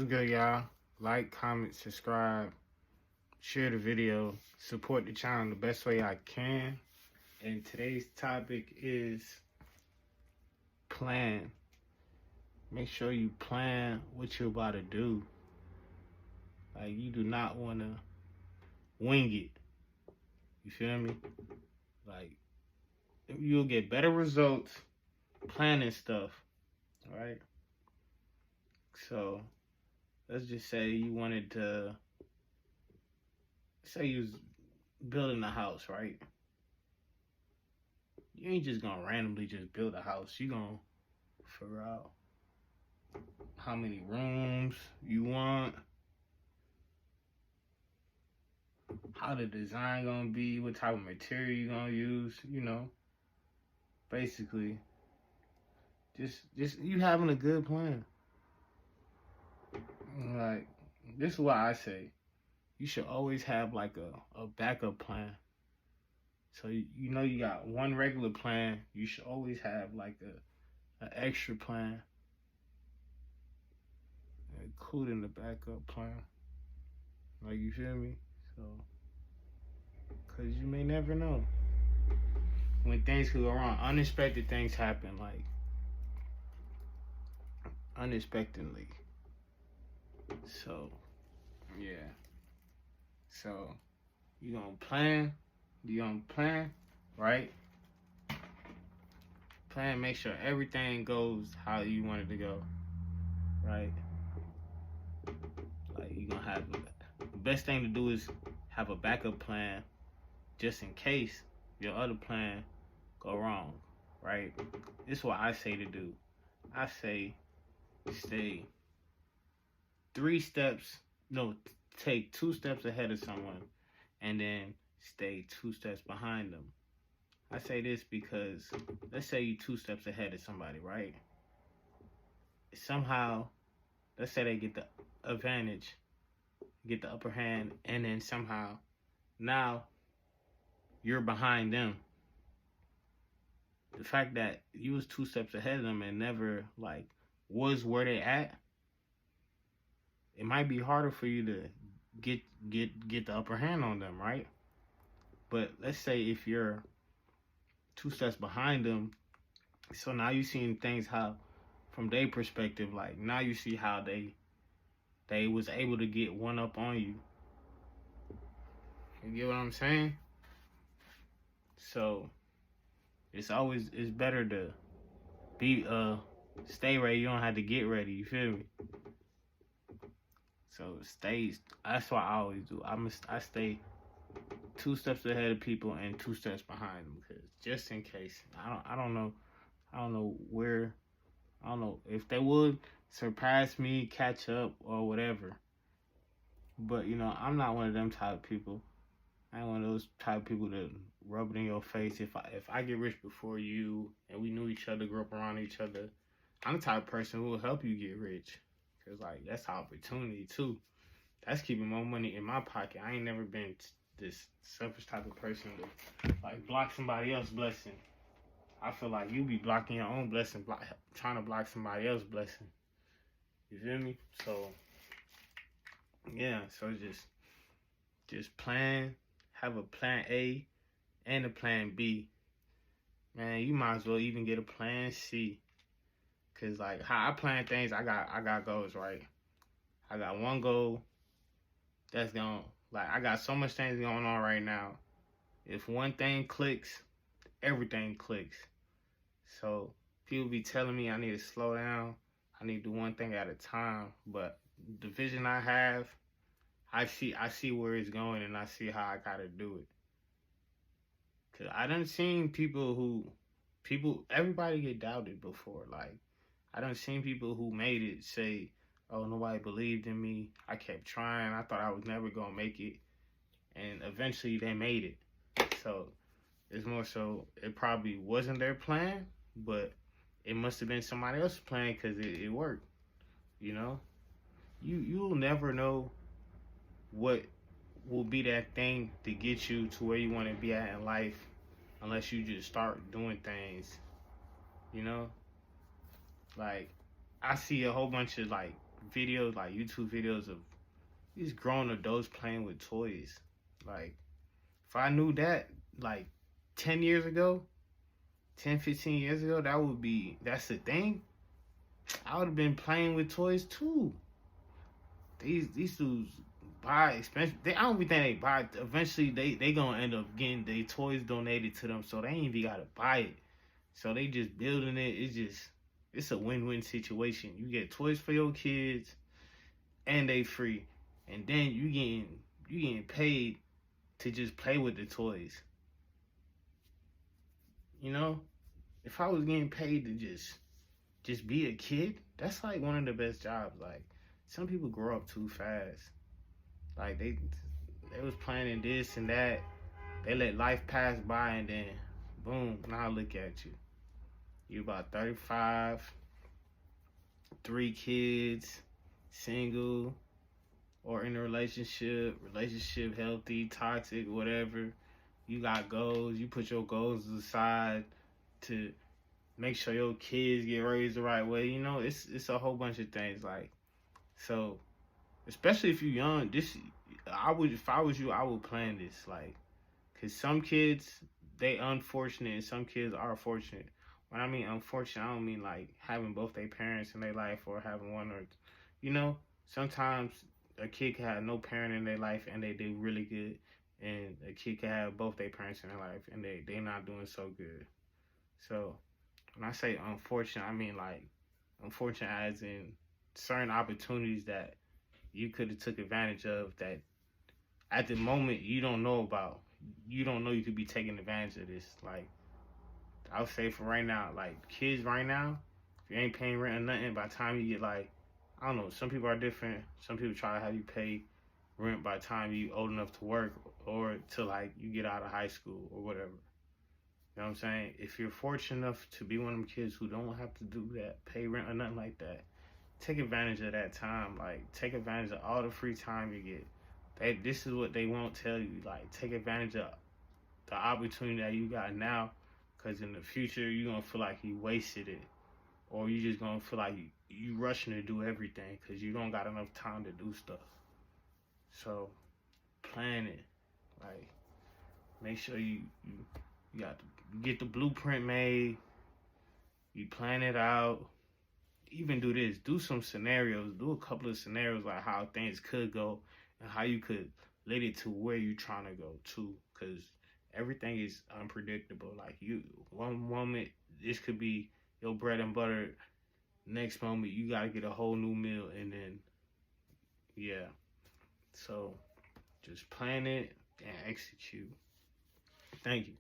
What's good, y'all? Like, comment, subscribe, share the video, support the channel the best way I can. And today's topic is plan. Make sure you plan what you're about to do. Like, you do not want to wing it. You feel me? Like, you'll get better results planning stuff, right? So, let's just say you wanted to, say you was building a house, right? You ain't just gonna randomly just build a house. You gonna figure out how many rooms you want, how the design gonna be, what type of material you gonna use, basically just you having a good plan. Like, this is why I say you should always have like a backup plan. So you got one regular plan, you should always have like an extra plan, including the backup plan. Like, you feel me? So, cause you may never know when things could go wrong. Unexpected things happen, like unexpectedly. So, yeah. So, you gonna plan, right? Plan, make sure everything goes how you want it to go, right? Like, you gonna have, the best thing to do is have a backup plan just in case your other plan go wrong, right? This is what I say to do. I say stay take 2 steps ahead of someone and then stay 2 steps behind them. I say this because let's say you 2 steps ahead of somebody, right? Somehow, let's say they get the advantage, get the upper hand, and then somehow now you're behind them. The fact that you was 2 steps ahead of them and never like was where they at, it might be harder for you to get the upper hand on them, right? But let's say if you're 2 steps behind them, so now you seeing things how from their perspective, like now you see how they was able to get one up on you. You get what I'm saying? So it's better to be stay ready. You don't have to get ready. You feel me? So that's what I always do. I stay 2 steps ahead of people and 2 steps behind them, because just in case. I don't know if they would surpass me, catch up, or whatever. But I'm not one of them type of people. I ain't one of those type of people that rub it in your face. If I get rich before you and we knew each other, grew up around each other, I'm the type of person who will help you get rich. Cause like that's opportunity too. That's keeping more money in my pocket. I ain't never been this selfish type of person to like block somebody else's blessing. I feel like you be blocking your own blessing, trying to block somebody else's blessing. You feel me? So yeah, so just plan, have a plan A and a plan B. Man, you might as well even get a plan C. Cause like how I plan things, I got goals, right? I got one goal that's I got so much things going on right now. If one thing clicks, everything clicks. So people be telling me I need to slow down. I need to do one thing at a time. But the vision I have, I see where it's going, and I see how I gotta do it. Cause I done seen everybody get doubted before. Like, I done seen people who made it say, oh, nobody believed in me. I kept trying. I thought I was never going to make it. And eventually they made it. So it's more so it probably wasn't their plan, but it must have been somebody else's plan because it worked. You'll never know what will be that thing to get you to where you want to be at in life unless you just start doing things, Like, I see a whole bunch of like videos, like YouTube videos of these grown adults playing with toys. Like, if I knew that, like, 10 years ago, 10, 15 years ago, that's the thing. I would have been playing with toys too. These dudes buy expensive. I don't even think they buy. Eventually, they gonna end up getting their toys donated to them, so they ain't even gotta buy it. So they just building it. It's a win-win situation. You get toys for your kids, and they free, and then you getting paid to just play with the toys. You know, if I was getting paid to just be a kid, that's like one of the best jobs. Like, some people grow up too fast. Like, they was planning this and that. They let life pass by, and then boom, now look at you. You about 35, 3 kids, single, or in a relationship healthy, toxic, whatever. You got goals. You put your goals aside to make sure your kids get raised the right way. You know, it's a whole bunch of things. Like, so, especially if you're young, if I was you, I would plan this. Like, cause some kids, they unfortunate, and some kids are fortunate. When I mean unfortunate, I don't mean like having both their parents in their life or having one, or, you know, sometimes a kid can have no parent in their life and they do really good, and a kid can have both their parents in their life and they not doing so good. So when I say unfortunate, I mean like unfortunate as in certain opportunities that you could have took advantage of that at the moment you don't know about. You don't know you could be taking advantage of this. Like, I would say for right now, like kids right now, if you ain't paying rent or nothing, by the time you get like, I don't know, some people are different. Some people try to have you pay rent by the time you old enough to work or till like you get out of high school or whatever. You know what I'm saying? If you're fortunate enough to be one of them kids who don't have to do that, pay rent or nothing like that, take advantage of that time. Like, take advantage of all the free time you get. This is what they won't tell you. Like, take advantage of the opportunity that you got now, because in the future, you're going to feel like you wasted it. Or you just going to feel like you rushing to do everything because you don't got enough time to do stuff. So, plan it. Like, make sure you get the blueprint made. You plan it out. Even do this. Do some scenarios. Do a couple of scenarios like how things could go and how you could lead it to where you're trying to go to. Because everything is unpredictable. Like, one moment, this could be your bread and butter. Next moment, you got to get a whole new meal. And then, yeah. So, just plan it and execute. Thank you.